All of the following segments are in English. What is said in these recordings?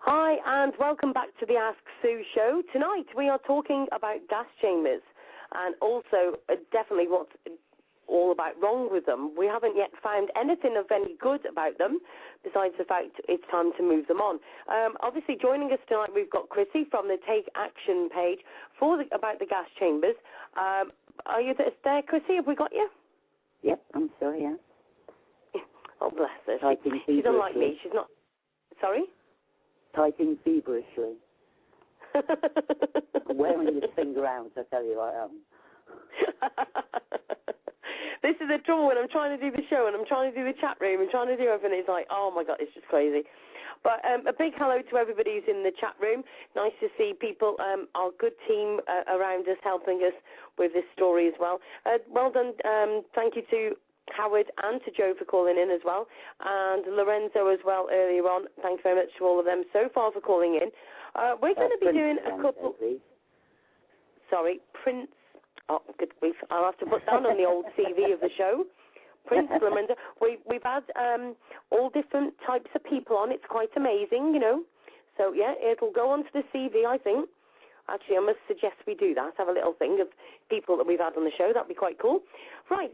Hi, and welcome back to the Ask Sue show. Tonight we are talking about gas chambers and also definitely what's all about wrong with them. We haven't yet found anything of any good about them, besides the fact it's time to move them on. Obviously, joining us tonight, we've got Chrissy from the Take Action page about the gas chambers. Are you there, Chrissy? Have we got you? Yep, I'm sure, yeah. Oh, bless her. She's unlike me. She's not... Sorry? Typing feverishly. I'm wearing this finger out, I tell you I am. This is the trouble when I'm trying to do the show and I'm trying to do the chat room and trying to do everything. It's like, oh my God, it's just crazy. But a big hello to everybody who's in the chat room. Nice to see people, our good team around us helping us with this story as well. Well done. Thank you to Howard and to Joe for calling in as well, and Lorenzo as well earlier on. Thanks very much to all of them so far for calling in. We're going to be doing a couple... Sorry, Prince... Oh, good grief. I'll have to put down on the old CV of the show. Prince Lorenzo. We've had all different types of people on. It's quite amazing, you know. So, yeah, it'll go onto the CV, I think. Actually, I must suggest we do that, have a little thing of people that we've had on the show. That'd be quite cool. Right,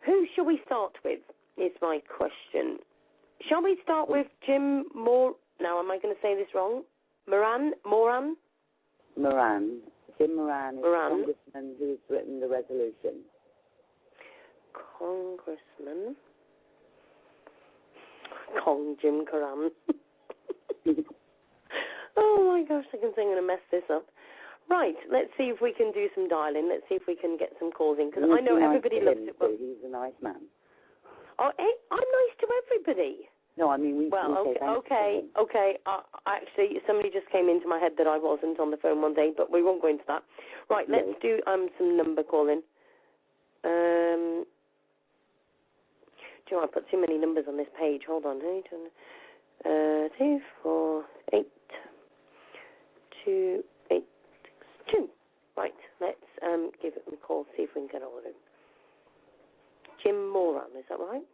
who shall we start with, is my question. Shall we start with Jim Now, am I going to say this wrong? Moran? Jim Moran is the congressman who's written the resolution. Congressman? Jim Moran. Oh, my gosh, I can think I'm going to mess this up. Right, let's see if we can do some dialing. Let's see if we can get some calls in, because I know everybody loves it. Well, he's a nice man. Oh, hey, I'm nice to everybody. No, I mean, okay. Actually, somebody just came into my head that I wasn't on the phone one day, but we won't go into that. Right, let's do some number calling. Do you know, I put too many numbers on this page. Hold on. 2, 4, 8, 2, 8, 6, 2. Right, let's give it a call, see if we can get hold of him. Jim Moran, is that right?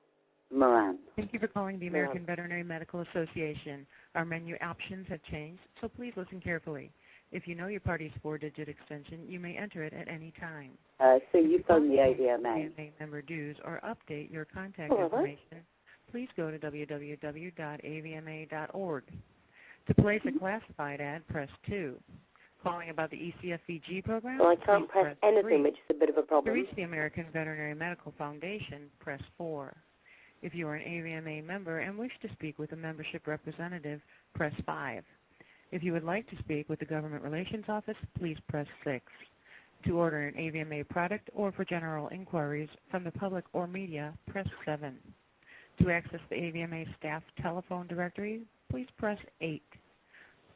Moran. Thank you for calling the American Veterinary Medical Association. Our menu options have changed, so please listen carefully. If you know your party's 4-digit extension, you may enter it at any time. So you phone the AVMA. AVMA member dues or update your contact information, please go to www.avma.org. To place a classified ad, press 2. Calling about the ECFVG program? Well, I can't press anything, 3. which is a bit of a problem. To reach the American Veterinary Medical Foundation, press 4. If you are an AVMA member and wish to speak with a membership representative, press 5. If you would like to speak with the Government Relations Office, please press 6. To order an AVMA product or for general inquiries from the public or media, press 7. To access the AVMA staff telephone directory, please press 8.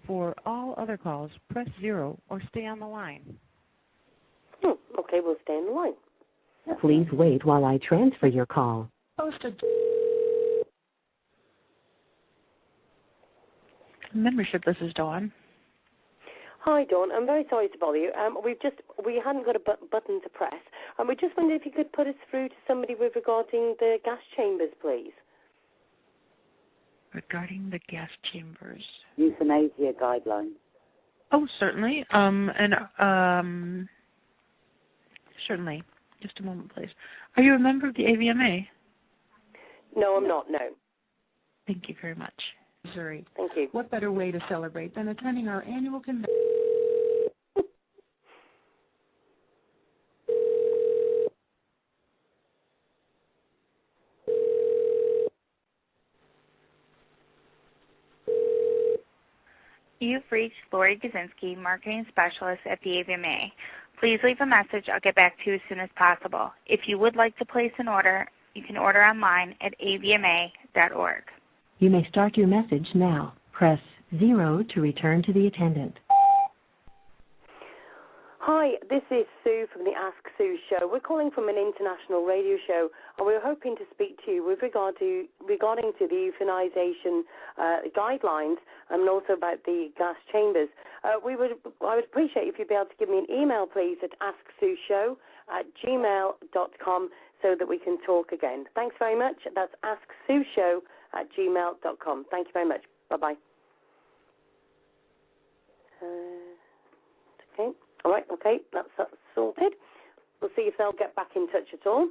For all other calls, press 0 or stay on the line. Okay, we'll stay on the line. Please wait while I transfer your call. Posted. Membership, this is Dawn. Hi, Dawn. I'm very sorry to bother you. We hadn't got a button to press, and we just wondered if you could put us through to somebody regarding the gas chambers, please. Regarding the gas chambers. Euthanasia guidelines. Oh, certainly. Certainly. Just a moment, please. Are you a member of the AVMA? No, I'm not, no. Thank you very much. Missouri. Thank you. What better way to celebrate than attending our annual convention? You've reached Lori Gazinski, Marketing Specialist at the AVMA. Please leave a message. I'll get back to you as soon as possible. If you would like to place an order, you can order online at avma.org. You may start your message now. Press 0 to return to the attendant. Hi, this is Sue from the Ask Sue show. We're calling from an international radio show, and we're hoping to speak to you with regarding to the euthanization guidelines and also about the gas chambers. I would appreciate if you'd be able to give me an email, please, at asksueshow@gmail.com so that we can talk again. Thanks very much. That's asksueshow@gmail.com. Thank you very much. Bye-bye. Okay. All right. Okay. That's sorted. We'll see if they'll get back in touch at all.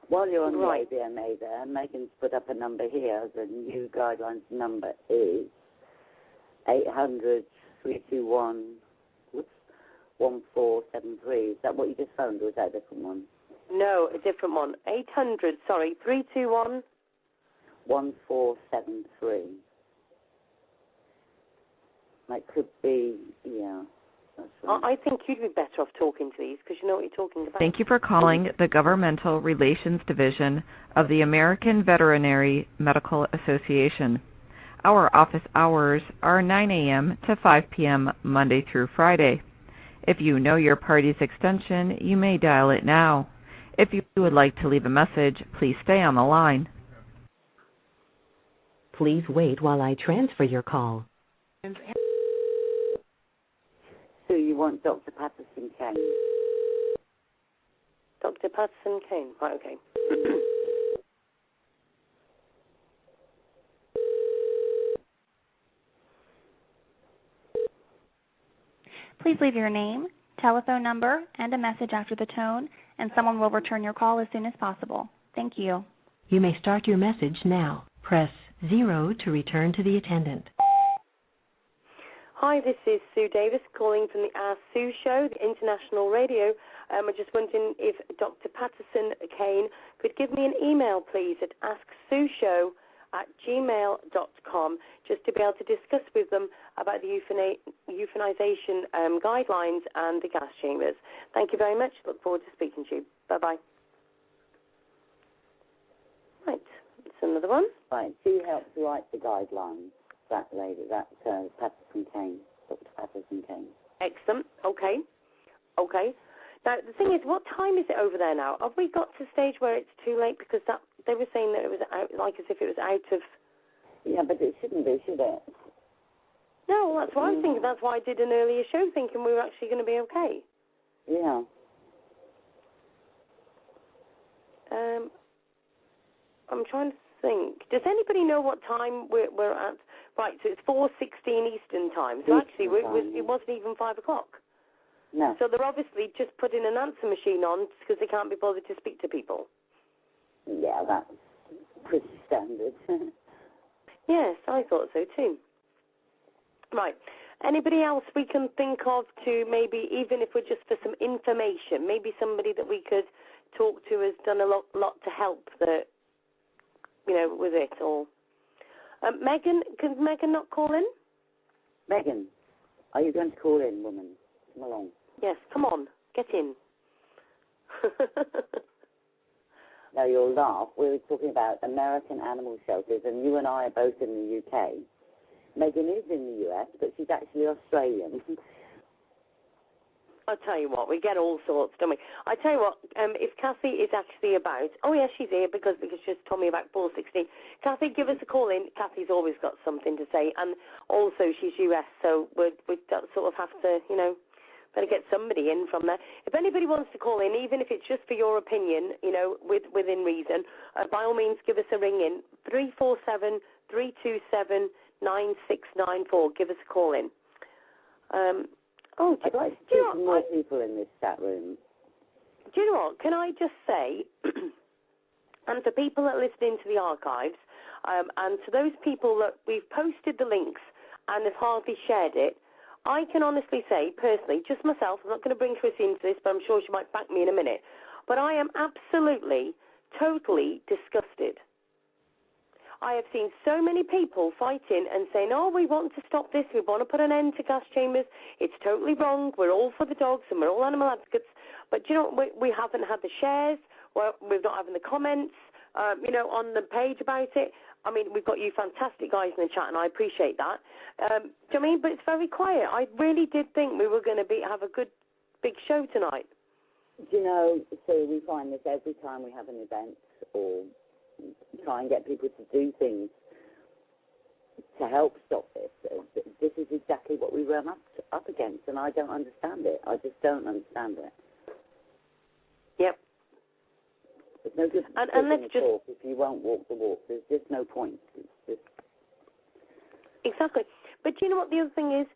While you're on the AVMA there, Megan's put up a number here. The new guidelines number is 800-321-1473. Is that what you just phoned, or is that a different one? No, a different one. 321 1473. That could be, yeah. That's right. I think you'd be better off talking to these because you know what you're talking about. Thank you for calling the Governmental Relations Division of the American Veterinary Medical Association. Our office hours are 9 a.m. to 5 p.m. Monday through Friday. If you know your party's extension, you may dial it now. If you would like to leave a message, please stay on the line. Please wait while I transfer your call. So you want Dr. Patterson Kane? Dr. Patterson Kane. Right, okay. Please leave your name, telephone number, and a message after the tone, and someone will return your call as soon as possible. Thank you. You may start your message now. Press 0 to return to the attendant. Hi, this is Sue Davis calling from the Ask Sue Show, the international radio. I'm just wondering if Dr. Patterson Kane could give me an email, please, at asksueshow@gmail.com, just to be able to discuss with them about the euthanization guidelines and the gas chambers. Thank you very much. Look forward to speaking to you. Bye-bye. Right, it's another one. Right, she helps write the guidelines. That lady, that Patterson Kane, Dr. Patterson Kane. Excellent. Okay. Okay. Now, the thing is, what time is it over there now? Have we got to a stage where it's too late? Because they were saying that it was out, like as if it was out of... Yeah, but it shouldn't be, should it? No, well, that's what I was thinking. That's why I did an earlier show, thinking we were actually going to be okay. Yeah. I'm trying to think. Does anybody know what time we're at? Right, so it's 4:16 Eastern time. So actually, it wasn't even 5 o'clock. No. So they're obviously just putting an answer machine on because they can't be bothered to speak to people. Yeah, that's pretty standard. Yes, I thought so too. Right. Anybody else we can think of to maybe, even if we're just for some information, maybe somebody that we could talk to has done a lot to help the, with it all. Megan, can Megan not call in? Megan, are you going to call in, woman? Come along. Yes, come on, get in. Now, you'll laugh. We were talking about American animal shelters, and you and I are both in the UK. Megan is in the US, but she's actually Australian. I'll tell you what, we get all sorts, don't we? I tell you what, if Kathy is actually about, oh yes, she's here because she just told me about 4:16. Kathy, give us a call in. Kathy's always got something to say, and also she's US, so we sort of have to, better get somebody in from there. If anybody wants to call in, even if it's just for your opinion, within reason, by all means, give us a ring in 347-327-9694. Give us a call in. I'd like to see some more people in this chat room. Do you know what? Can I just say, and for people that are listening to the archives, and to those people that we've posted the links and have hardly shared it, I can honestly say, personally, just myself, I'm not going to bring Chris into this, but I'm sure she might back me in a minute, but I am absolutely, totally disgusted. I have seen so many people fighting and saying, oh, we want to stop this, we want to put an end to gas chambers, it's totally wrong, we're all for the dogs and we're all animal advocates, but we haven't had the shares, we've not having the comments, on the page about it. I mean, we've got you fantastic guys in the chat, and I appreciate that. Do you know what I mean? But it's very quiet. I really did think we were going to have a good, big show tonight. Do you know, so we find this every time we have an event or try and get people to do things to help stop this. This is exactly what we run up against, and I don't understand it. I just don't understand it. Yep. There's no good and let's just talk if you won't walk the walk. There's just no point. It's just... Exactly. But you know what the other thing is,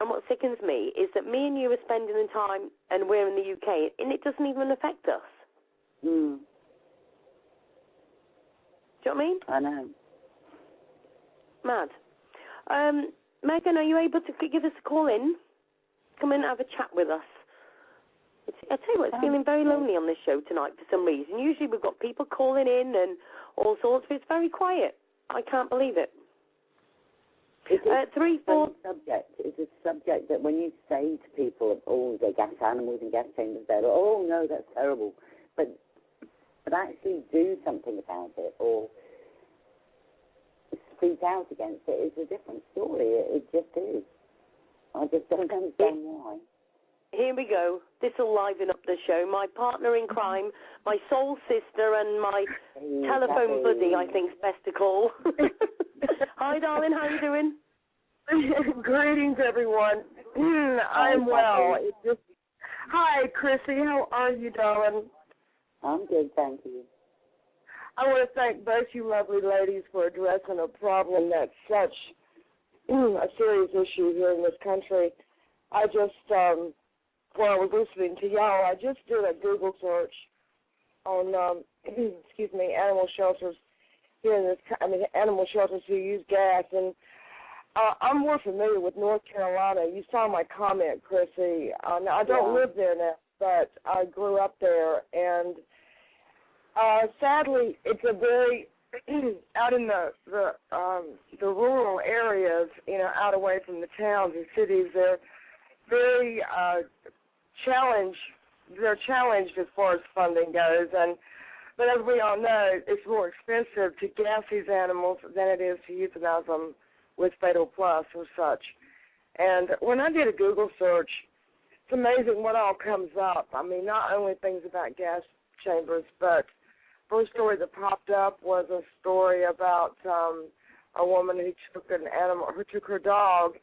and what sickens me, is that me and you are spending the time, and we're in the UK, and it doesn't even affect us. Mm. Do you know what I mean? I know. Mad. Megan, are you able to give us a call in? Come in and have a chat with us. I tell you what, it's feeling very lonely on this show tonight for some reason. Usually we've got people calling in and all sorts, but it's very quiet. I can't believe it. It's a subject. It's a subject that when you say to people, oh, they're gas animals and gas chambers, they're like, oh, no, that's terrible. But actually do something about it or speak out against it is a different story. It just is. I just don't understand why. Here we go. This will liven up the show. My partner in crime, my soul sister, and my telephone buddy, I think is best to call. Hi, darling. How you doing? Greetings, everyone. I'm well. Hi, Chrissy. How are you, darling? I'm good, thank you. I want to thank both you lovely ladies for addressing a problem that's such a serious issue here in this country. I just, while I was listening to y'all, I just did a Google search on, animal shelters here in this, animal shelters who use gas, and I'm more familiar with North Carolina. You saw my comment, Chrissy. Now, I don't live there now, but I grew up there, and sadly, it's a very out in the rural areas, out away from the towns and cities. They're very challenged. They're challenged as far as funding goes, but as we all know, it's more expensive to gas these animals than it is to euthanize them with Fatal Plus or such. And when I did a Google search, it's amazing what all comes up. I mean, not only things about gas chambers, but first story that popped up was a story about a woman who took her dog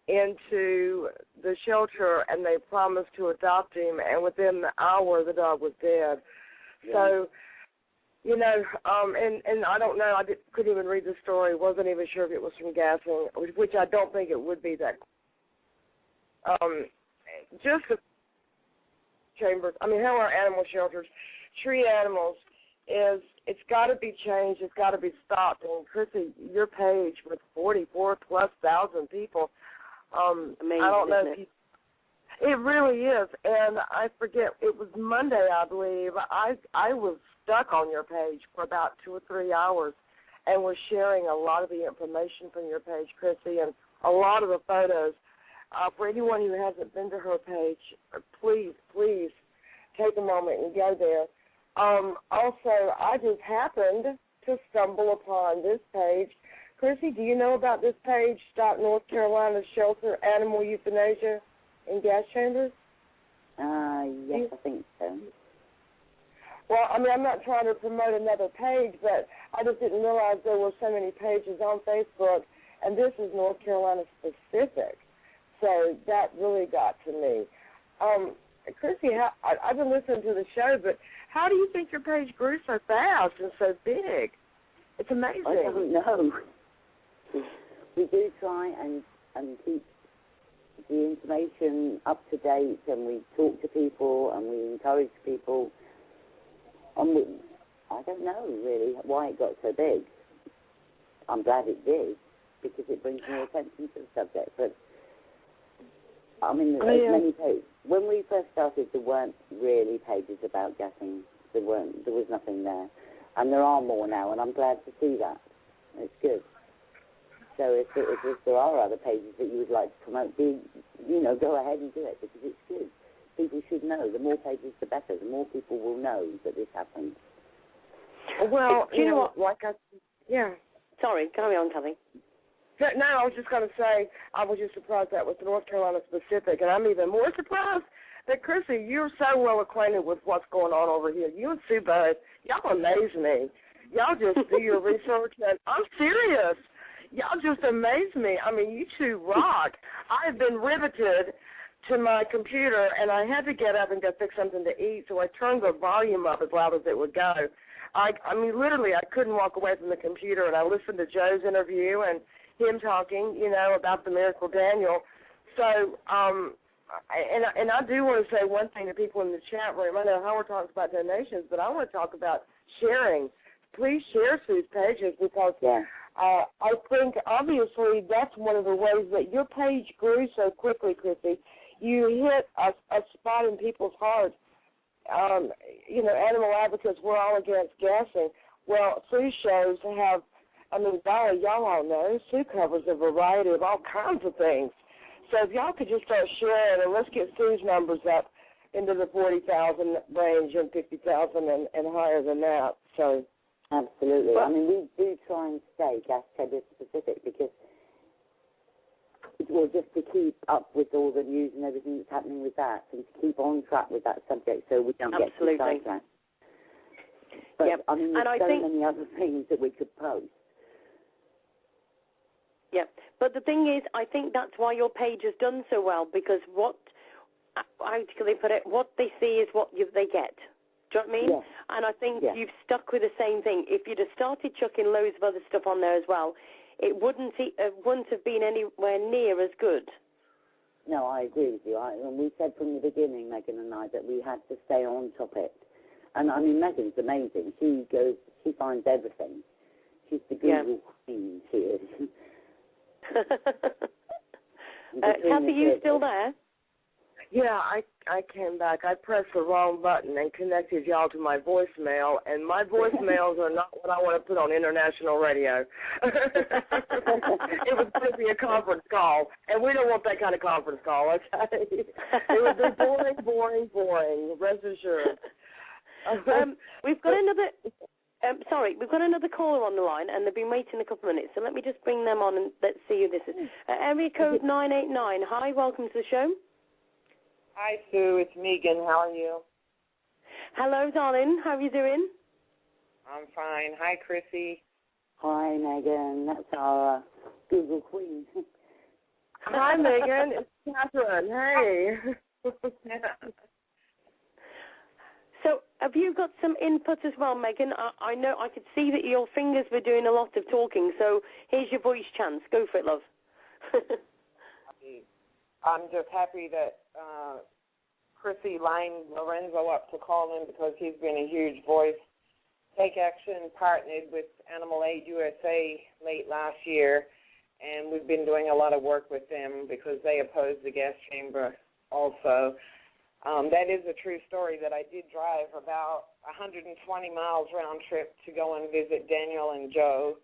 into the shelter, and they promised to adopt him, and within the hour the dog was dead. Yeah. So, and I don't know, couldn't even read the story, wasn't even sure if it was from gassing, which I don't think it would be that. Just the chambers, how our animal shelters treat animals it's got to be changed. It's got to be stopped. And Chrissy, your page with 44,000+ people. Amazing, I don't know if you. It really is. And I forget. It was Monday, I believe. I was stuck on your page for about 2 or 3 hours, and was sharing a lot of the information from your page, Chrissy, and a lot of the photos. For anyone who hasn't been to her page, please take a moment and go there. Also, I just happened to stumble upon this page. Chrissy, do you know about this page, Stop North Carolina Shelter Animal Euthanasia in Gas Chambers? Yes, I think so. Well, I'm not trying to promote another page, but I just didn't realize there were so many pages on Facebook, and this is North Carolina specific. So that really got to me. Chrissy, I've been listening to the show, but how do you think your page grew so fast and so big? It's amazing. I don't know. We do try and keep the information up to date, and we talk to people, and we encourage people. I don't know, really, why it got so big. I'm glad it did, because it brings more attention to the subject. But, there's many pages. When we first started, there weren't really pages about gassing. There was nothing there. And there are more now, and I'm glad to see that. It's good. So if there are other pages that you would like to promote, go ahead and do it, because it's good. People should know. The more pages, the better. The more people will know that this happens. Well, yeah. Sorry, carry on, Kathy. No, I was just going to say, I was just surprised that was North Carolina specific, and I'm even more surprised that, Chrissy, you're so well acquainted with what's going on over here. You and Sue Bud, y'all amaze me. Y'all just do your research, and I'm serious. Y'all just amaze me. You two rock. I have been riveted to my computer, and I had to get up and go fix something to eat, so I turned the volume up as loud as it would go. I mean, literally, I couldn't walk away from the computer, and I listened to Joe's interview and him talking, you know, about the Miracle Daniel. So, and I do want to say one thing to people in the chat room. I know Howard talks about donations, but I want to talk about sharing. Please share Sue's pages, because I think, obviously, that's one of the ways that your page grew so quickly, Chrissy. You hit a spot in people's hearts. You know, animal advocates, we're all against gassing. Well, Sue shows have, I mean, golly, y'all all know, Sue covers a variety of all kinds of things. So if y'all could just start sharing, and let's get Sue's numbers up into the 40,000 range and 50,000 and higher than that. So. Absolutely. I mean, we do try and stay gas chamber specific, because, well, just to keep up with all the news and everything that's happening with that, and to keep on track with that subject, so we don't get too sidetracked. But I mean, there's so many other things that we could post. Yeah, but the thing is, I think that's why your page has done so well, because how can they put it? What they see is what they get. Do you know what I mean? Yes. And I think you've stuck with the same thing. If you'd have started chucking loads of other stuff on there as well, it wouldn't have been anywhere near as good. No, I agree with you. And we said from the beginning, Megan and I, that we had to stay on topic. And I mean, Megan's amazing. She finds everything. She's the Google queen. She is. Kathy, are you still there? Yeah, I came back. I pressed the wrong button and connected y'all to my voicemail, and my voicemails are not what I want to put on international radio. It was going to be a conference call, and we don't want that kind of conference call, okay? It would be boring, rest assured. We've got another... we've got another caller on the line, and they've been waiting a couple of minutes, so let me just bring them on and let's see who this is. Area code 989. Hi, welcome to the show. Hi, Sue. It's Megan. How are you? Hello, darling. How are you doing? I'm fine. Hi, Chrissy. Hi, Megan. That's our Google queen. Hi, Megan. It's Catherine. Hey. So, have you got some input as well, Megan? I know I could see that your fingers were doing a lot of talking, so here's your voice chance. Go for it, love. I'm just happy that Chrissy lined Lorenzo up to call in, because he's been a huge voice. Take Action partnered with Animal Aid USA late last year, and we've been doing a lot of work with them because they oppose the gas chamber also. That is a true story that I did drive about 120 miles round trip to go and visit Daniel and Joe.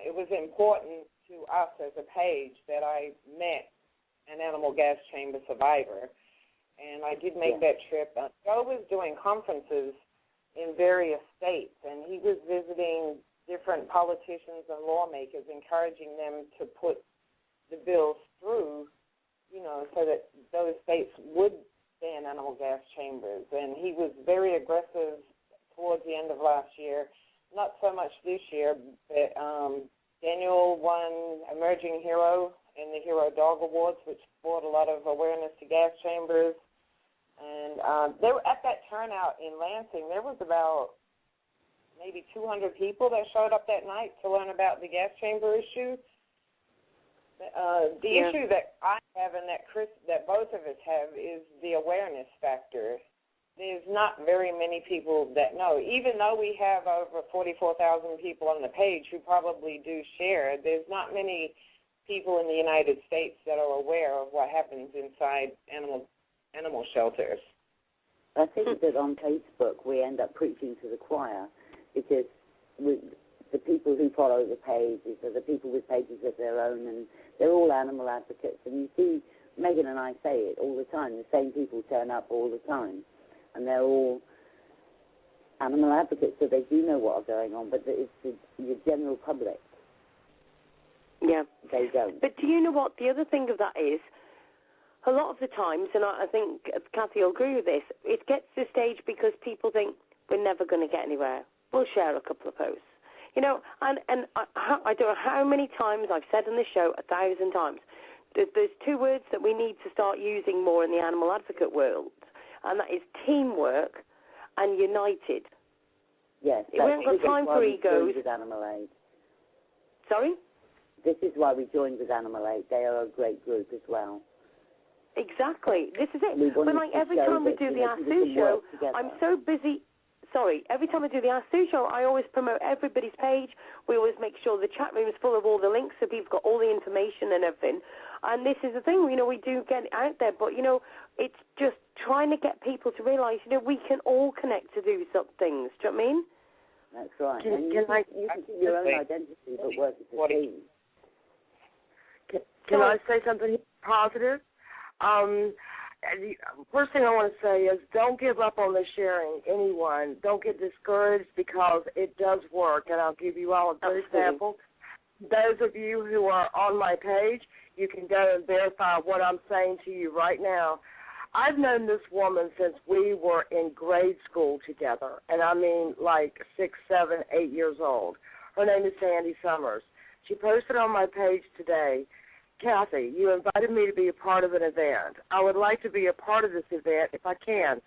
It was important to us as a page that I met an animal gas chamber survivor, and I did make that trip. Joe was doing conferences in various states, and he was visiting different politicians and lawmakers, encouraging them to put the bills through, you know, so that those states would ban animal gas chambers. And he was very aggressive towards the end of last year. Not so much this year, but Daniel won Emerging Hero in the Hero Dog Awards, which brought a lot of awareness to gas chambers. And there were, at that turnout in Lansing, there was about maybe 200 people that showed up that night to learn about the gas chamber issue. The issue that I have and that both of us have is the awareness factor. There's not very many people that know. Even though we have over 44,000 people on the page who probably do share, there's not many people in the United States that are aware of what happens inside animal shelters. I think that on Facebook we end up preaching to the choir, because the people who follow the pages are the people with pages of their own, and they're all animal advocates. And you see, Megan and I say it all the time, the same people turn up all the time, and they're all animal advocates, so they do know what are going on, but it's the general public. Yeah. They don't. But do you know what? The other thing of that is, a lot of the times, and I think Kathy will agree with this, it gets to the stage because people think we're never going to get anywhere. We'll share a couple of posts. You know, and I don't know how many times I've said on this show, 1,000 times, there's two words that we need to start using more in the animal advocate world, and that is teamwork and united. Yes, we haven't got time for egos. With Animal Aid. Sorry? This is why we joined with Animal Aid. They are a great group as well. Exactly. This is it. But like every time we do the Ask Sue show, I'm so busy. Sorry, every time I do the Ask Sue show, I always promote everybody's page. We always make sure the chat room is full of all the links so people got all the information and everything. And this is the thing, you know, we do get it out there, but, you know, it's just trying to get people to realise, you know, we can all connect to do some things. Do you know what I mean? That's right. You can keep your own identity, but work as a team. Can I say something positive? First thing I want to say is don't give up on the sharing, anyone. Don't get discouraged because it does work, and I'll give you all a good example. Those of you who are on my page, you can go and verify what I'm saying to you right now. I've known this woman since we were in grade school together, and I mean like 6, 7, 8 years old. Her name is Sandy Summers. She posted on my page today, Kathy, you invited me to be a part of an event. I would like to be a part of this event if I can.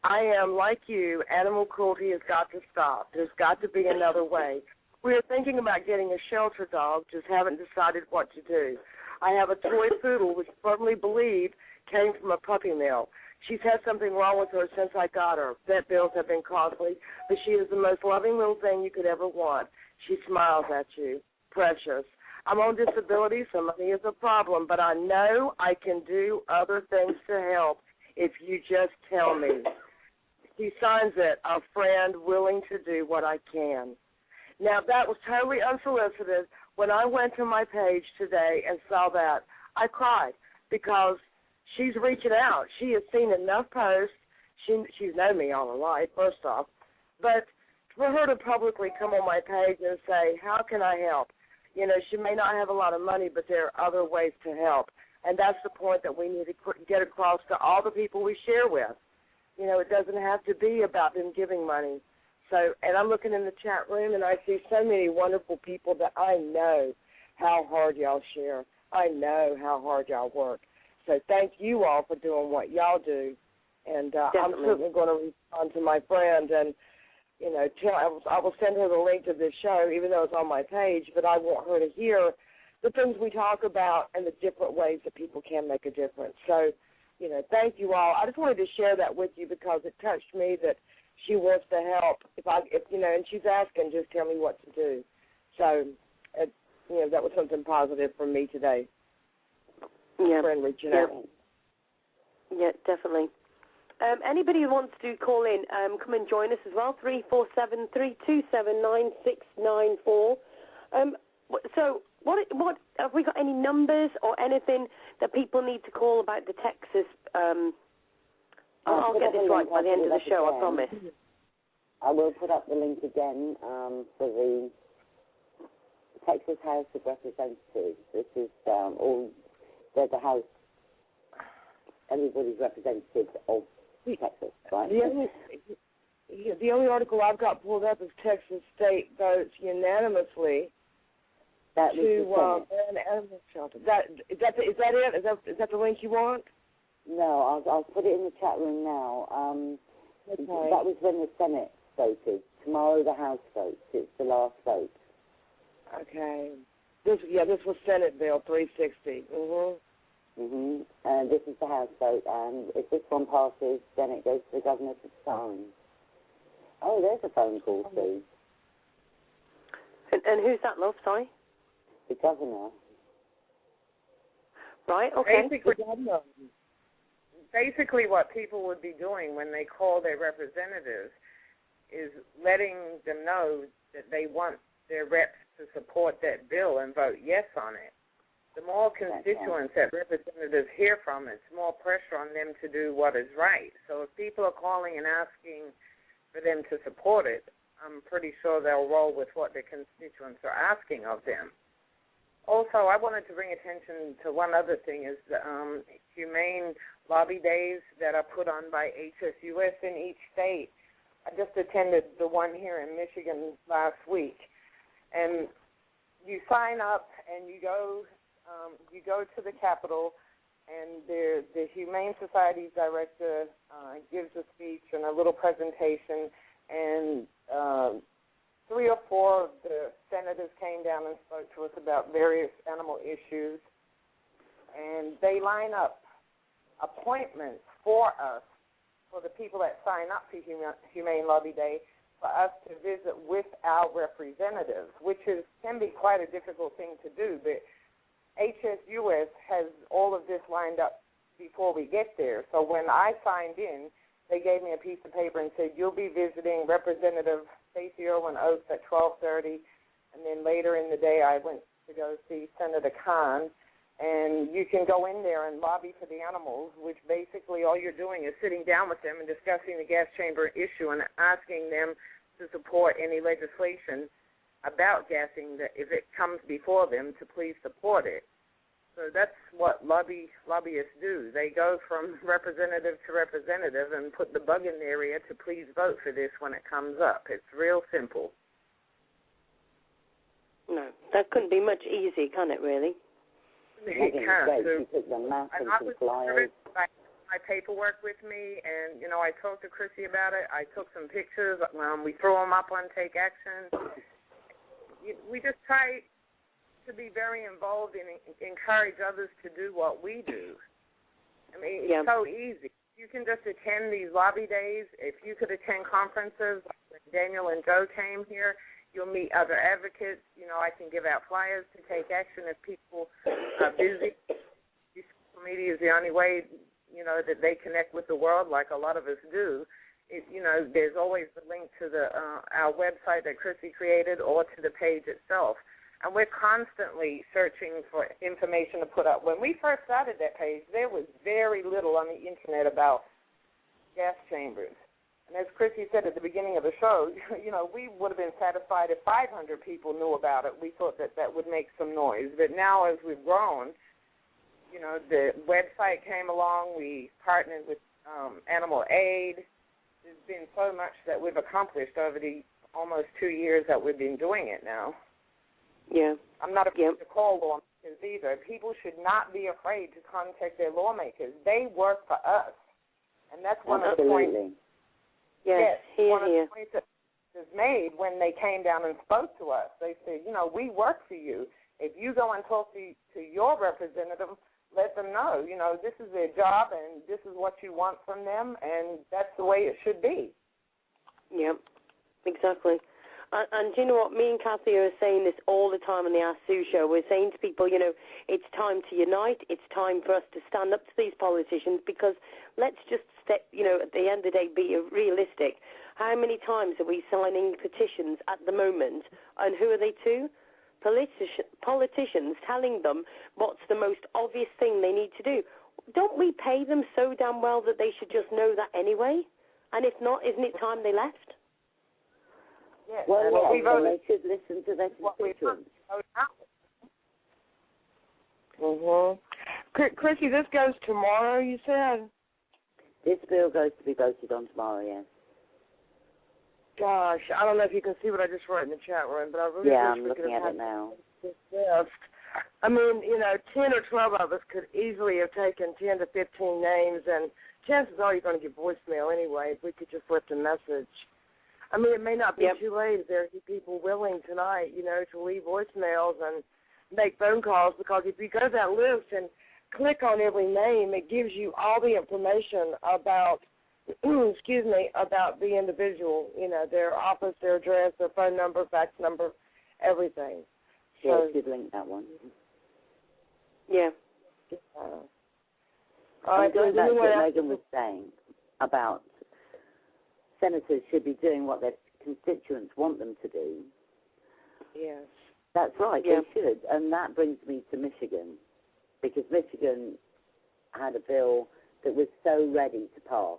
I am, like you, animal cruelty has got to stop. There's got to be another way. We are thinking about getting a shelter dog, just haven't decided what to do. I have a toy poodle, which I firmly believe came from a puppy mill. She's had something wrong with her since I got her. Vet bills have been costly, but she is the most loving little thing you could ever want. She smiles at you. Precious. I'm on disability, so money is a problem, but I know I can do other things to help if you just tell me. She signs it, a friend willing to do what I can. Now, that was totally unsolicited. When I went to my page today and saw that, I cried because she's reaching out. She has seen enough posts. She's known me all her life, first off. But for her to publicly come on my page and say, how can I help? You know, she may not have a lot of money, but there are other ways to help. And that's the point that we need to get across to all the people we share with. You know, it doesn't have to be about them giving money. So, and I'm looking in the chat room, and I see so many wonderful people that I know how hard y'all share. I know how hard y'all work. So thank you all for doing what y'all do. And I'm certainly going to respond to my friend and, you know, I will send her the link to this show, even though it's on my page, but I want her to hear the things we talk about and the different ways that people can make a difference. So, you know, thank you all. I just wanted to share that with you because it touched me that she wants to help. If you know, and she's asking, just tell me what to do. So, you know, that was something positive for me today. Yeah. Friend reaching out. Yeah, definitely. Anybody who wants to call in, come and join us as well, 347-327-9694. So what have we got any numbers or anything that people need to call about the Texas? I'll get this right by the end of the show, I promise. I will put up the link again for the Texas House of Representatives. This is there's a house, everybody's representative of Texas, right? The only article I've got pulled up is Texas State votes unanimously to ban animal shelter. Is that it? Is that the link you want? No, I'll put it in the chat room now. Okay. That was when the Senate voted. Tomorrow the House votes. It's the last vote. Okay. This was Senate Bill 360. And this is the House vote, and if this one passes, then it goes to the governor to sign. Oh, there's a phone call, Sue. And who's that, love? Sorry? The governor. Right, okay. Basically what people would be doing when they call their representatives is letting them know that they want their reps to support that bill and vote yes on it. The more constituents that representatives hear from, it's more pressure on them to do what is right. So if people are calling and asking for them to support it, I'm pretty sure they'll roll with what their constituents are asking of them. Also, I wanted to bring attention to one other thing, is the humane lobby days that are put on by HSUS in each state. I just attended the one here in Michigan last week. And you sign up and you go you go to the Capitol, and the Humane Society's director gives a speech and a little presentation, and 3 or 4 of the senators came down and spoke to us about various animal issues, and they line up appointments for us, for the people that sign up for Humane Lobby Day, for us to visit with our representatives, which can be quite a difficult thing to do. But HSUS has all of this lined up before we get there. So when I signed in, they gave me a piece of paper and said, you'll be visiting Representative Stacey Irwin Oates at 12:30, and then later in the day I went to go see Senator Khan, and you can go in there and lobby for the animals, which basically all you're doing is sitting down with them and discussing the gas chamber issue and asking them to support any legislation about gassing, that if it comes before them, to please support it. So that's what lobbyists do. They go from representative to representative and put the bug in their ear to please vote for this when it comes up. It's real simple. No, that couldn't be much easier, can it, really? It can't. So, my paperwork with me, and, you know, I talked to Chrissy about it. I took some pictures. We threw them up on Take Action. We just try to be very involved and encourage others to do what we do. I mean, it's so easy. You can just attend these lobby days. If you could attend conferences, like when Daniel and Joe came here, you'll meet other advocates. You know, I can give out flyers to take action if people are busy. Social media is the only way, you know, that they connect with the world like a lot of us do. You know, there's always the link to our website that Chrissy created or to the page itself. And we're constantly searching for information to put up. When we first started that page, there was very little on the Internet about gas chambers. And as Chrissy said at the beginning of the show, you know, we would have been satisfied if 500 people knew about it. We thought that that would make some noise. But now as we've grown, you know, the website came along. We partnered with Animal Aid. There's been so much that we've accomplished over the almost 2 years that we've been doing it now. Yeah. I'm not afraid to call lawmakers either. People should not be afraid to contact their lawmakers. They work for us. And that's one of the points. Yes, one of the points that was made when they came down and spoke to us. They said, you know, we work for you. If you go and talk to your representative, let them know, you know, this is their job and this is what you want from them, and that's the way it should be. Yep, exactly. And do you know what? Me and Kathy are saying this all the time on the Ask Sue show. We're saying to people, you know, it's time to unite. It's time for us to stand up to these politicians, because let's just, you know, at the end of the day, be realistic. How many times are we signing petitions at the moment, and who are they to? Politicians telling them what's the most obvious thing they need to do. Don't we pay them so damn well that they should just know that anyway? And if not, isn't it time they left? Yes. Well, yeah, they should listen to their constituents. Chrissy, this goes tomorrow, you said? This bill goes to be voted on tomorrow, yes. Gosh, I don't know if you can see what I just wrote in the chat room, but I really wish I'm we looking could have at had it now. this list. I mean, you know, 10 or 12 of us could easily have taken 10 to 15 names, and chances are you're going to get voicemail anyway if we could just left a message. I mean, it may not be too late if there are people willing tonight, you know, to leave voicemails and make phone calls, because if you go to that list and click on every name, it gives you all the information about, about the individual, you know, their office, their address, their phone number, fax number, everything. Yeah, So, it's good link, that one. Yeah. Going back to what Megan was saying about senators should be doing what their constituents want them to do. Yes. That's right, they should. And that brings me to Michigan, because Michigan had a bill that was so ready to pass.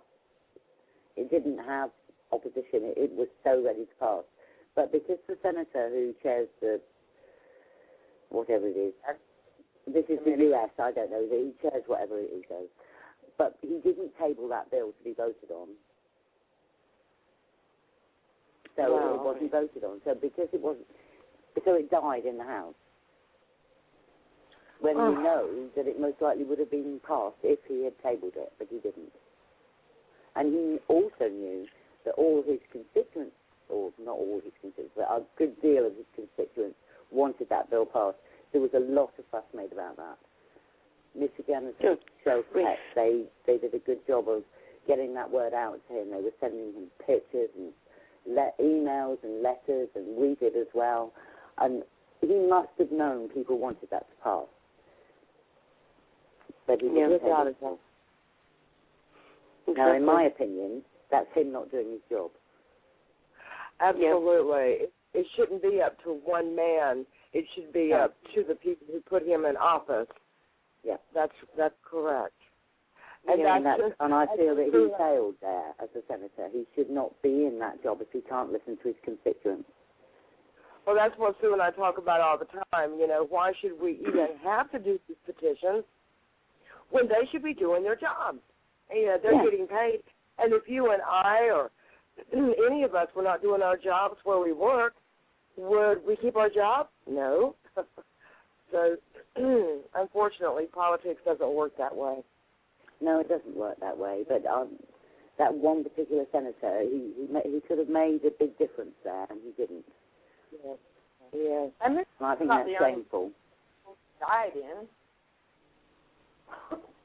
It didn't have opposition. It was so ready to pass. But because the senator who chairs the, whatever it is, this is the U.S., I don't know, he chairs whatever it is, though. But he didn't table that bill to be voted on. So it wasn't voted on. So because it wasn't, so it died in the House. when we know that it most likely would have been passed if he had tabled it, but he didn't. And he also knew that all his constituents, or not all his constituents, but a good deal of his constituents wanted that bill passed. There was a lot of fuss made about that. Michigan as self-tech, they did a good job of getting that word out to him. They were sending him pictures and emails and letters, and we did as well. And he must have known people wanted that to pass. But he didn't take it. Now, in my opinion, that's him not doing his job. Absolutely. It shouldn't be up to one man. It should be up to the people who put him in office. Yeah. That's correct. And, and I feel that he failed there as a senator. He should not be in that job if he can't listen to his constituents. Well, that's what Sue and I talk about all the time. You know, why should we even have to do these petitions when they should be doing their jobs? You know, they're getting paid. And if you and I or any of us were not doing our jobs where we work, would we keep our job? No. So, unfortunately, politics doesn't work that way. No, it doesn't work that way. But that one particular senator, he could have made a big difference there, and he didn't. Yes. Yes. And I think that's shameful. Died in.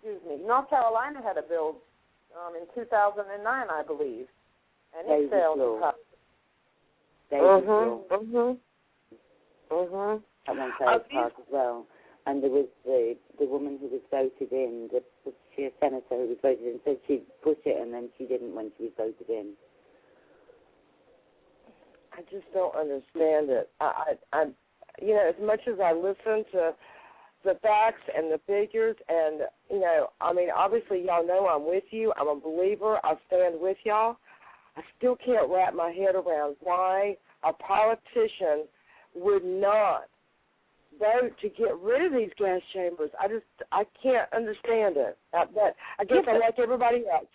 Excuse me. North Carolina had a bill in 2009, I believe, and it failed to pass. That one failed to pass as well. And there was the woman who was voted in, the senator who was voted in, said she'd push it, and then she didn't when she was voted in. I just don't understand it. I you know, as much as I listen to the facts and the figures, and, you know, I mean, obviously y'all know I'm with you. I'm a believer. I stand with y'all. I still can't wrap my head around why a politician would not vote to get rid of these gas chambers. I can't understand it. But I guess I'm like everybody else.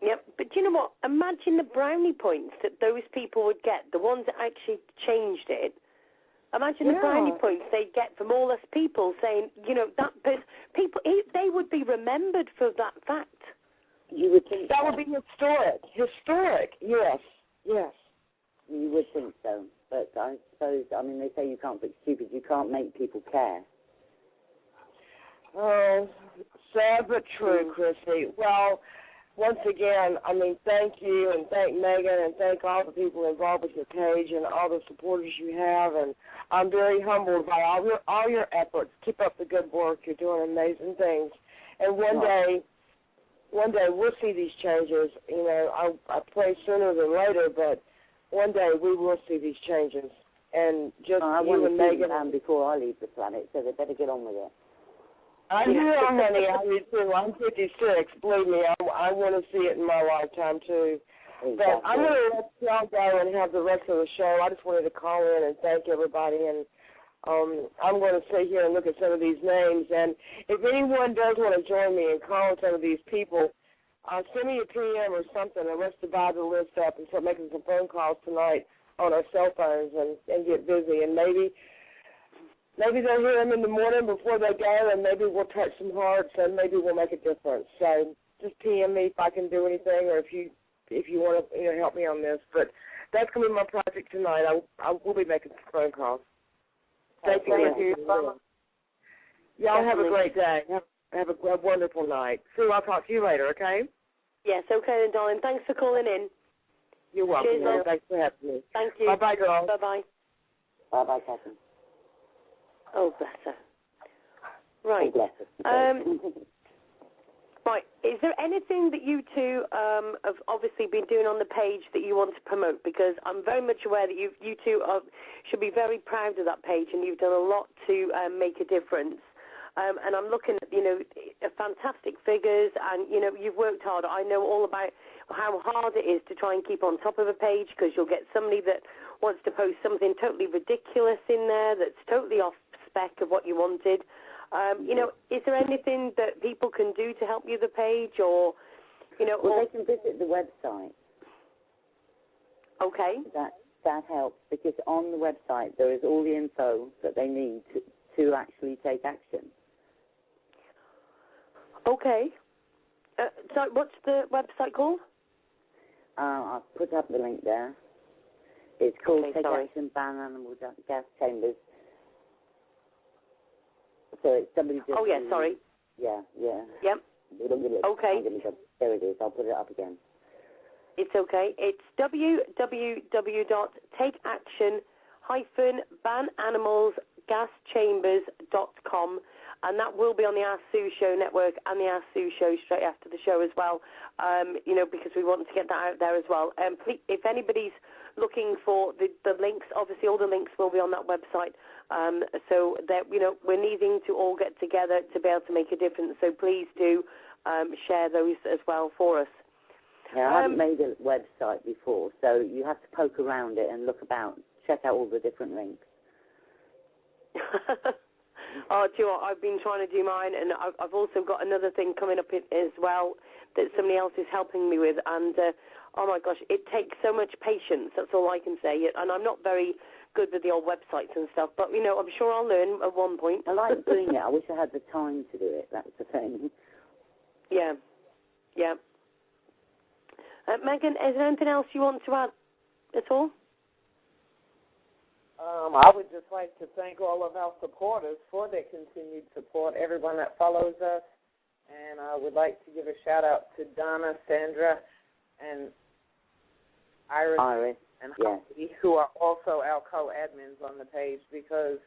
Yep, but you know what? Imagine the brownie points that those people would get, the ones that actually changed it. Imagine the brownie points they'd get from all us people saying, you know, that people, they would be remembered for that fact. You would think that would be historic. Historic, yes, yes. You would think so, but I suppose, I mean, they say you can't fix stupid, you can't make people care. Oh, sad but true, Chrissy. Well, once again, I mean, thank you, and thank Megan, and thank all the people involved with your page and all the supporters you have, and I'm very humbled by all your efforts. Keep up the good work. You're doing amazing things. And one day we'll see these changes. You know, I pray sooner than later, but one day we will see these changes. And just I you and Megan. I want to see them before I leave the planet, so they better get on with it. I do, honey. I do too. I'm 56. Believe me, I want to see it in my lifetime too. Exactly. But I'm going to let y'all go and have the rest of the show. I just wanted to call in and thank everybody. And I'm going to sit here and look at some of these names. And if anyone does want to join me in calling some of these people, send me a PM or something, and let's divide the list up and start making some phone calls tonight on our cell phones and get busy. And maybe they'll hear them in the morning before they go, and maybe we'll touch some hearts, and maybe we'll make a difference. So just PM me if I can do anything, or if you want to help me on this. But that's going to be my project tonight. I will be making some phone calls. Thank you. Y'all have a great day. Have a wonderful night. Sue, I'll talk to you later, okay? Yes, okay then, darling. Thanks for calling in. You're welcome. Cheers, thanks for having me. Thank you. Bye-bye, girl. Bye-bye. Bye-bye, Catherine. Oh, bless her. Right. Oh, bless her. Right. Is there anything that you two have obviously been doing on the page that you want to promote? Because I'm very much aware that you two should be very proud of that page, and you've done a lot to make a difference. And I'm looking at, fantastic figures, and, you've worked hard. I know all about how hard it is to try and keep on top of a page, because you'll get somebody that wants to post something totally ridiculous in there that's totally off spec of what you wanted. Is there anything that people can do to help you the page, or, Well, they can visit the website. Okay. That helps, because on the website there is all the info that they need to actually take action. Okay. So what's the website called? I'll put up the link there. It's called Take sorry. Action, Ban Animal Gas Chambers. So it's www. Oh, yeah, sorry. Yeah. Yep. Okay. There it is. I'll put it up again. It's okay. It's www.takeaction-bananimalsgaschambers.com, and that will be on the Ask Sue Show network and the Ask Sue Show straight after the show as well, because we want to get that out there as well. Please, if anybody's looking for the links, obviously all the links will be on that website, so that, we're needing to all get together to be able to make a difference, so please do share those as well for us. Yeah, I haven't made a website before, so you have to poke around it and look about, check out all the different links. Oh, do you know what? I've been trying to do mine, and I've also got another thing coming up as well that somebody else is helping me with, and oh my gosh, it takes so much patience, that's all I can say, and I'm not very good with the old websites and stuff, but, I'm sure I'll learn at one point. I like doing it. I wish I had the time to do it, that's the thing. Yeah. Megan, is there anything else you want to add at all? I would just like to thank all of our supporters for their continued support, everyone that follows us, and I would like to give a shout-out to Donna, Sandra, and Iris and Heidi, who are also our co-admins on the page, because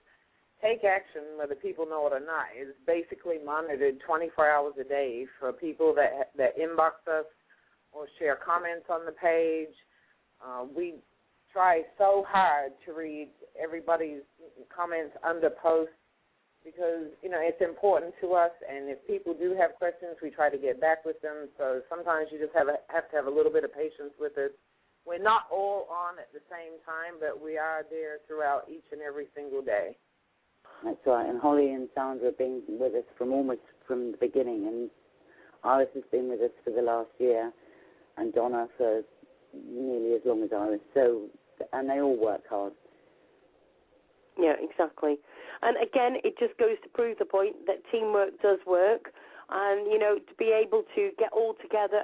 Take Action, whether people know it or not, is basically monitored 24 hours a day for people that inbox us or share comments on the page. We try so hard to read everybody's comments under posts because, it's important to us, and if people do have questions, we try to get back with them. So sometimes you just have to have a little bit of patience with us. We're not all on at the same time, but we are there throughout each and every single day. That's right, and Holly and Sandra have been with us from the beginning, and Iris has been with us for the last year, and Donna for nearly as long as Iris. So, and they all work hard. Yeah, exactly. And again, it just goes to prove the point that teamwork does work, and to be able to get all together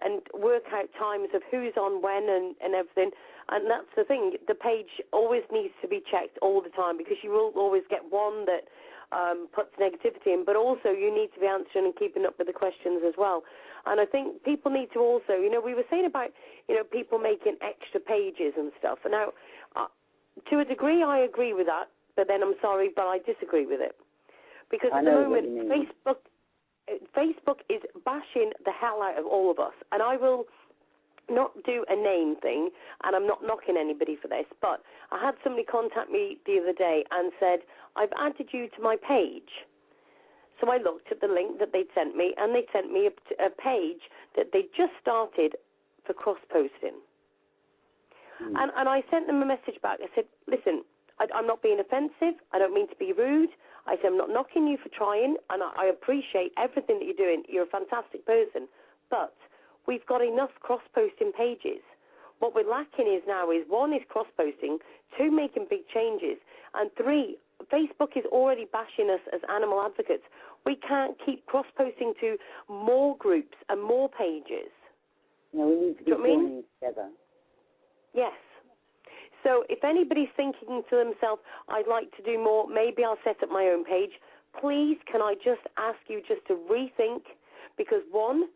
and work out times of who's on when and everything. And that's the thing, the page always needs to be checked all the time, because you will always get one that puts negativity in, but also you need to be answering and keeping up with the questions as well. And I think people need to also, we were saying about, people making extra pages and stuff. And now, to a degree, I agree with that, but then I'm sorry, but I disagree with it. Because at the moment, Facebook is bashing the hell out of all of us. And I will not do a name thing, and I'm not knocking anybody for this, but I had somebody contact me the other day and said, I've added you to my page. So I looked at the link that they'd sent me, and they sent me a page that they just started for cross-posting. And I sent them a message back. I said, listen, I'm not being offensive. I don't mean to be rude. I said, I'm not knocking you for trying, and I appreciate everything that you're doing. You're a fantastic person. But we've got enough cross-posting pages. What we're lacking is one is cross-posting, two, making big changes, and three, Facebook is already bashing us as animal advocates. We can't keep cross-posting to more groups and more pages. No, we need to be joining together. Yes. So if anybody's thinking to themselves, I'd like to do more, maybe I'll set up my own page, please can I just ask you just to rethink, because one,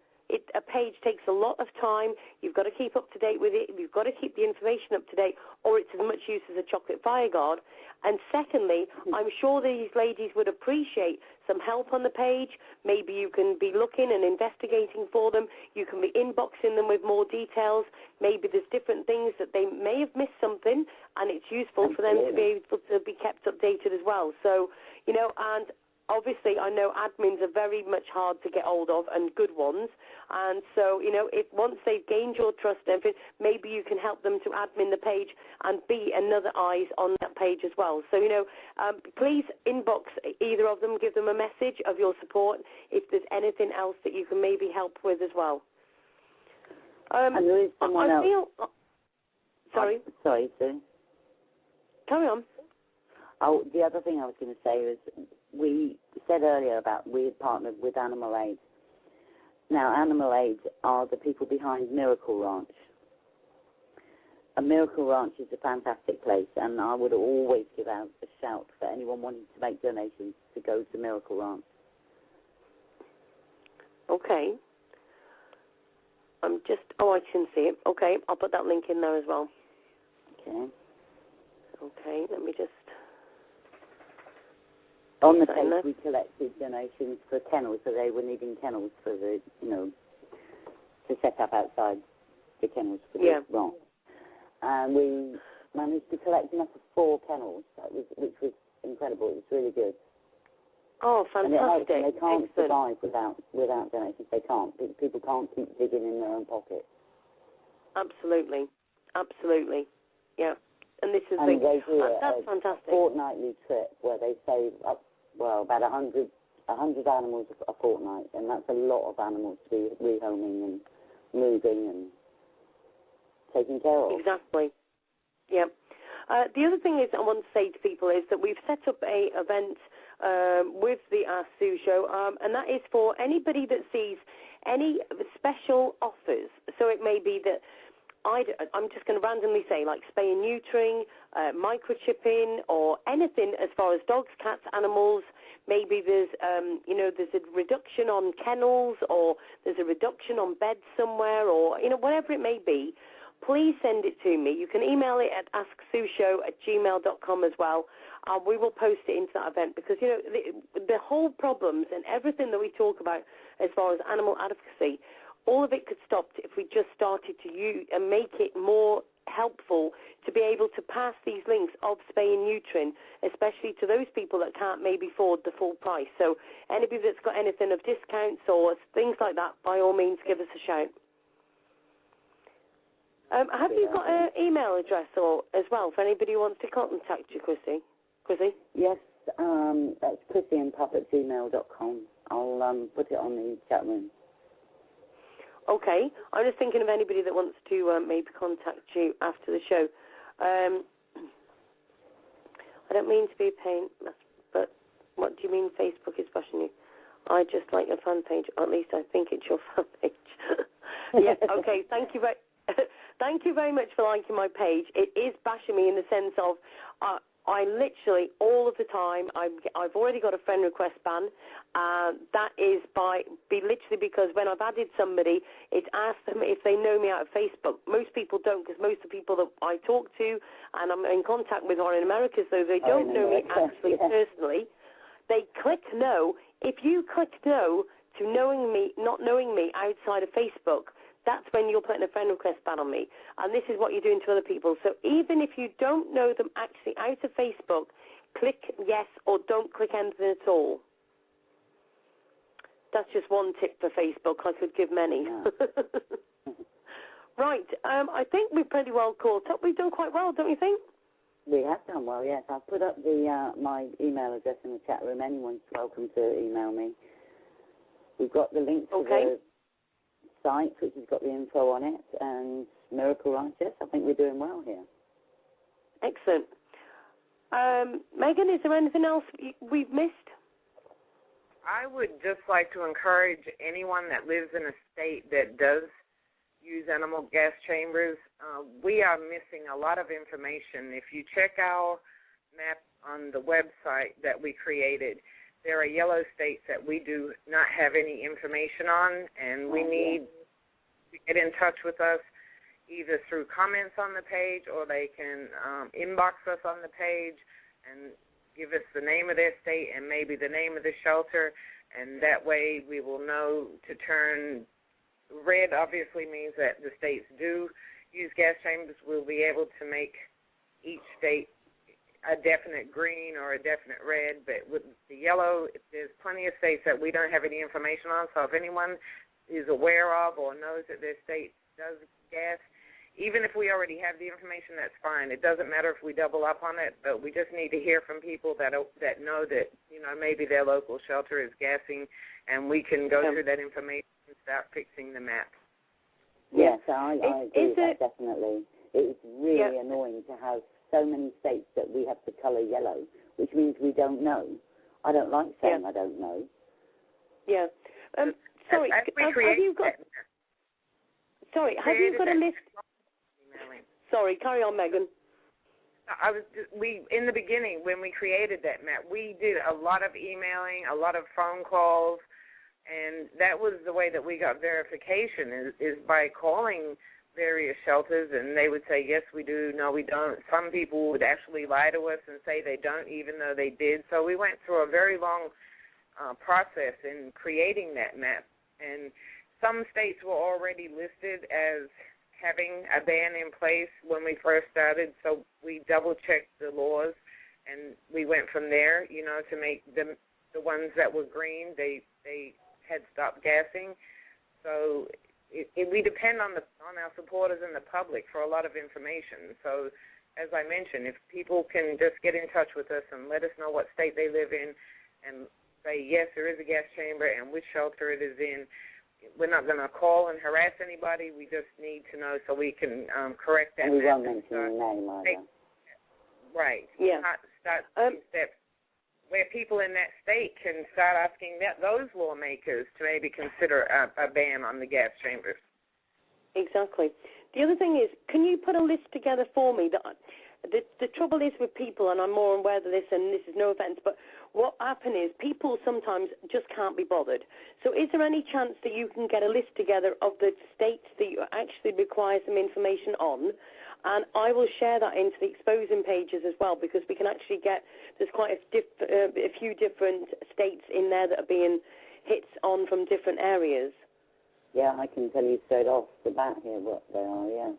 a page takes a lot of time. You've got to keep up to date with it. You've got to keep the information up to date, or it's as much use as a chocolate fire guard. And secondly, I'm sure these ladies would appreciate some help on the page. Maybe you can be looking and investigating for them. You can be inboxing them with more details. Maybe there's different things that they may have missed something, and it's useful for them to be able to be kept updated as well. So, and obviously, I know admins are very much hard to get hold of, and good ones. And so, if once they've gained your trust and everything, maybe you can help them to admin the page and be another eyes on that page as well. So, please inbox either of them, give them a message of your support if there's anything else that you can maybe help with as well. And there is someone else. Sorry, Sue. carry on. Oh, the other thing I was going to say was we said earlier about we had partnered with Animal Aid. Now, Animal Aid are the people behind Miracle Ranch. A Miracle Ranch is a fantastic place, and I would always give out a shout for anyone wanting to make donations to go to Miracle Ranch. Okay. I can see it. Okay, I'll put that link in there as well. Okay. Okay, let me just... On the page, we collected donations for kennels, so they were needing kennels for the, to set up outside the kennels for the ranch. And we managed to collect enough of 4 kennels, which was incredible. It was really good. Oh, fantastic. And they can't survive without donations. They can't. People can't keep digging in their own pockets. Absolutely. Absolutely. Yeah. And this is they do that's fantastic. A fortnightly trip where they save up, about 100 animals a fortnight, and that's a lot of animals to be rehoming and moving and taking care of. Exactly. Yeah. The other thing is I want to say to people is that we've set up a event with the Ask Sue show, and that is for anybody that sees any special offers. So it may be that I'm just going to randomly say, like spay and neutering, microchipping, or anything as far as dogs, cats, animals. Maybe there's, there's a reduction on kennels, or there's a reduction on beds somewhere, or, whatever it may be. Please send it to me. You can email it at asksueshow@gmail.com as well. We will post it into that event because, the whole problems and everything that we talk about as far as animal advocacy, all of it could stop if we just started to use and make it more helpful to be able to pass these links of spay and neutering, especially to those people that can't maybe afford the full price. So anybody that's got anything of discounts or things like that, by all means, give us a shout. Have you got an email address or as well for anybody who wants to contact you, Chrissy? Chrissy? Yes, that's chrissyandpup@gmail.com. I'll put it on the chat room. Okay. I'm just thinking of anybody that wants to maybe contact you after the show. I don't mean to be a pain, but what do you mean Facebook is bashing you? I just like your fan page, or at least I think it's your fan page. Yeah, okay, thank you Thank you very much for liking my page. It is bashing me in the sense of I literally, all of the time, I've already got a friend request ban. That is literally because when I've added somebody, it's asked them if they know me out of Facebook. Most people don't, because most of the people that I talk to and I'm in contact with are in America, so they don't know me actually personally. They click no. If you click no to knowing me, not knowing me outside of Facebook, that's when you're putting a friend request ban on me. And this is what you're doing to other people. So even if you don't know them actually out of Facebook, click yes or don't click anything at all. That's just one tip for Facebook. I could give many. Yeah. Right. I think we've pretty well caught up. We've done quite well, don't you think? We have done well, yes. I've put up my email address in the chat room. Anyone's welcome to email me. We've got the link to the site, which has got the info on it, and Miracle Ranch. Yes, I think we're doing well here. Excellent. Megan, is there anything else we've missed? I would just like to encourage anyone that lives in a state that does use animal gas chambers. We are missing a lot of information. If you check our map on the website that we created, there are yellow states that we do not have any information on, and we need to get in touch with us either through comments on the page, or they can inbox us on the page and give us the name of their state and maybe the name of the shelter, and that way we will know to turn red. Obviously means that the states do use gas chambers. We'll be able to make each state a definite green or a definite red, but with the yellow, there's plenty of states that we don't have any information on. So if anyone is aware of or knows that their state does gas, even if we already have the information, that's fine. It doesn't matter if we double up on it, but we just need to hear from people that know that, maybe their local shelter is gassing, and we can go through that information and start fixing the map. Yes, I agree with that, definitely. It's really annoying to have so many states that we have the colour yellow, which means we don't know. I don't like saying I don't know. Yeah. Sorry, have you got... Sorry, have you got a list... Sorry, carry on, Megan. In the beginning, when we created that map, we did a lot of emailing, a lot of phone calls, and that was the way that we got verification, is by calling various shelters, and they would say, yes, we do, no, we don't. Some people would actually lie to us and say they don't, even though they did. So we went through a very long process in creating that map, and some states were already listed as having a ban in place when we first started, so we double-checked the laws, and we went from there, you know, to make the ones that were green, they had stopped gassing. So we depend on our supporters and the public for a lot of information. So as I mentioned, if people can just get in touch with us and let us know what state they live in and say, yes, there is a gas chamber and which shelter it is in, we're not going to call and harass anybody. We just need to know so we can correct that. And we won't mention your name either. Right. Yeah. Start steps where people in that state can start asking those lawmakers to maybe consider a ban on the gas chambers. Exactly. The other thing is, can you put a list together for me? The trouble is with people, and I'm more aware of this, and this is no offense, but what happens is people sometimes just can't be bothered. So is there any chance that you can get a list together of the states that you actually require some information on? And I will share that into the exposing pages as well, because we can actually get, there's quite a few different states in there that are being hit on from different areas. Yeah, I can tell you straight off the bat here what they are, yeah.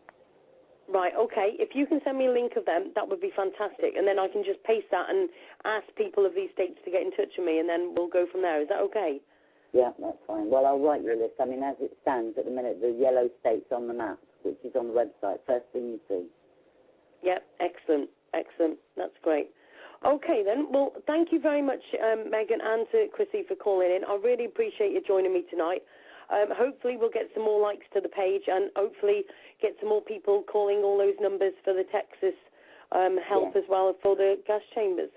Right, okay. If you can send me a link of them, that would be fantastic. And then I can just paste that and ask people of these states to get in touch with me, and then we'll go from there. Is that okay? Yeah, that's fine. Well, I'll write you a list. I mean, as it stands at the minute, the yellow state's on the map, which is on the website. First thing you see. Yeah, excellent, excellent. That's great. Okay, then. Well, thank you very much, Megan, and to Chrissy for calling in. I really appreciate you joining me tonight. Hopefully we'll get some more likes to the page, and hopefully get some more people calling all those numbers for the Texas help as well for the gas chambers.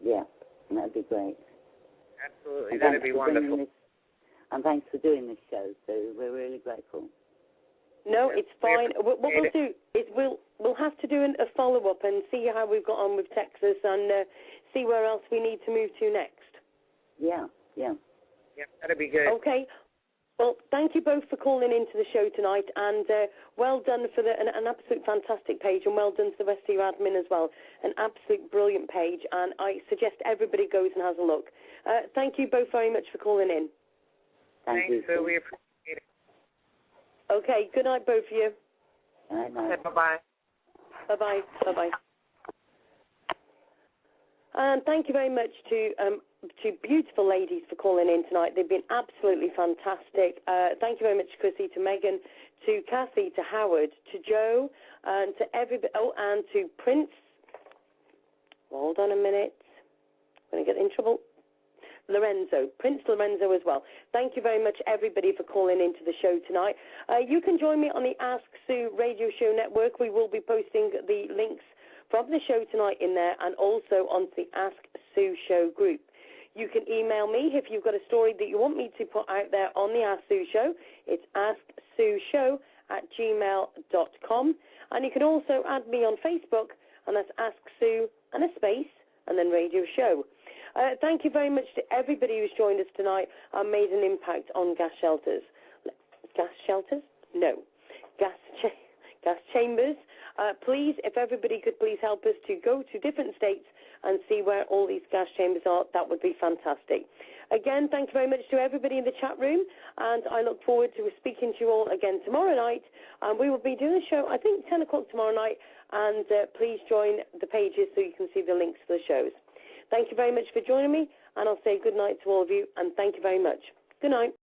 Yeah, that'd be great. Absolutely, that'd be wonderful. And thanks for doing this show, so we're really grateful. No, it's fine. What we'll do is we'll have to do a follow-up and see how we've got on with Texas, and see where else we need to move to next. Yeah. Yeah, that'd be good. Okay. Well, thank you both for calling into the show tonight, and well done for an absolute fantastic page, and well done to the rest of your admin as well. An absolute brilliant page, and I suggest everybody goes and has a look. Thank you both very much for calling in. Thank you, Sue. We appreciate it. Okay, good night, both of you. Bye-bye. Bye-bye. Bye-bye. Bye-bye. And thank you very much to beautiful ladies for calling in tonight. They've been absolutely fantastic. Thank you very much, Chrissy, to Megan, to Kathy, to Howard, to Joe, and to everybody. Oh, and to Prince. Hold on a minute. I'm going to get in trouble. Prince Lorenzo as well. Thank you very much, everybody, for calling into the show tonight. You can join me on the Ask Sue Radio Show Network. We will be posting the links from the show tonight in there, and also onto the Ask Sue Show group. You can email me if you've got a story that you want me to put out there on the Ask Sue Show. It's asksueshow@gmail.com. And you can also add me on Facebook, and that's Ask Sue and a space, and then Radio Show. Thank you very much to everybody who's joined us tonight and made an impact on gas shelters. Gas shelters? No. Gas chambers. Please, if everybody could please help us to go to different states and see where all these gas chambers are, that would be fantastic. Again, thank you very much to everybody in the chat room, and I look forward to speaking to you all again tomorrow night. And we will be doing a show, I think, 10 o'clock tomorrow night, and please join the pages so you can see the links to the shows. Thank you very much for joining me, and I'll say good night to all of you, and thank you very much. Good night.